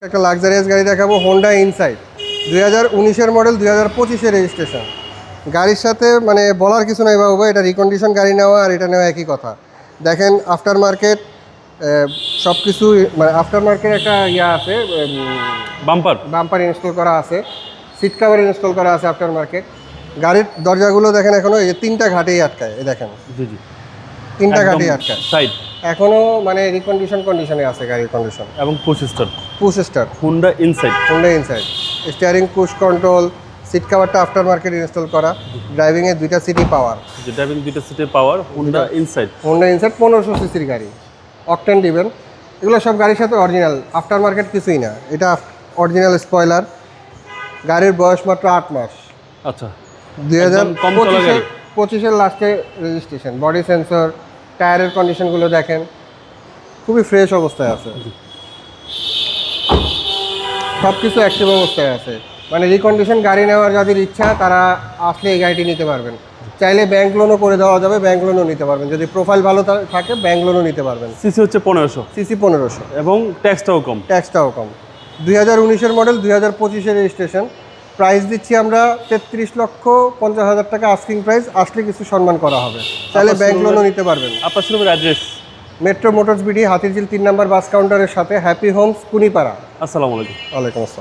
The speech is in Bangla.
একটা লাক্সারিয়াস গাড়ি দেখাবো, হোন্ডা ইনসাইট 2019-এর মডেল, 2025-এর রেজিস্ট্রেশন। গাড়ির সাথে মানে বলার কিছু নাই বাবু, এটা রিকন্ডিশন গাড়ি নেওয়া আর এটা নেওয়া একই কথা। দেখেন আফটার মার্কেট সব কিছু, মানে আফটার মার্কেট একটা ইয়া আছে, বাম্পার ইনস্টল করা আছে, সিট কাভার ইনস্টল করা আছে আফটার মার্কেট। গাড়ির দরজাগুলো দেখেন এখনও এই 3টা ঘাটেই আটকায়, এই দেখেন জি জি 3টা ঘাটেই আটকায়, সাইড এখনও মানে কন্ডিশনে আছে গাড়ির কন্ডিশন। এবং push start Honda inside steering push control, seat কাভারটা আফটার মার্কেট ইনস্টল করা, ড্রাইভিংয়ে 2টা সিটি পাওয়ার, যে ড্রাইভিং 2টা সিটের পাওয়ার, হোন্ডা ইনসাইড 1500 সিসির গাড়ি, অকটেন দিবেন। এগুলো সব গাড়ির সাথে অরিজিনাল, আফটার মার্কেট কিছুই না। এটা অরিজিনাল স্পয়লার। গাড়ির বয়স মাত্র 8 মাস। আচ্ছা, 2025-এর লাস্টে রেজিস্ট্রেশন। বডি সেন্সর, টায়ারের কন্ডিশনগুলো দেখেন, খুবই ফ্রেশ অবস্থায় আছে, সব কিছু অ্যাক্টিভ অবস্থায় আছে। মানে রিকন্ডিশন গাড়ি নেওয়ার যাদের ইচ্ছা তারা আসলে এই গাড়িটি নিতে পারবেন। চাইলে ব্যাংক লোনও করে দেওয়া যাবে, ব্যাংক লোনও নিতে পারবেন। যদি প্রোফাইল ভালো থাকে ব্যাংক লোনও নিতে পারবেন। সিসি হচ্ছে 1500, সিসি 1500 এবং ট্যাক্সটাও কম। 2019-এর মডেল, 2025-এর রেজিস্ট্রেশন। প্রাইস দিচ্ছি আমরা 33,50,000 টাকা আস্কিং প্রাইস। আসলে কিছু সম্মান করা হবে, চাইলে ব্যাংক লোনও নিতে পারবেন। আপনার শোরুমের address? Metro motors BD, Hatirjheel 3 নম্বর বাস কাউন্টারের সাথে, হ্যাপি হোমস, কুনিপাড়া। আসসালামু আলাইকুম। ওয়ালাইকুম আসসালাম।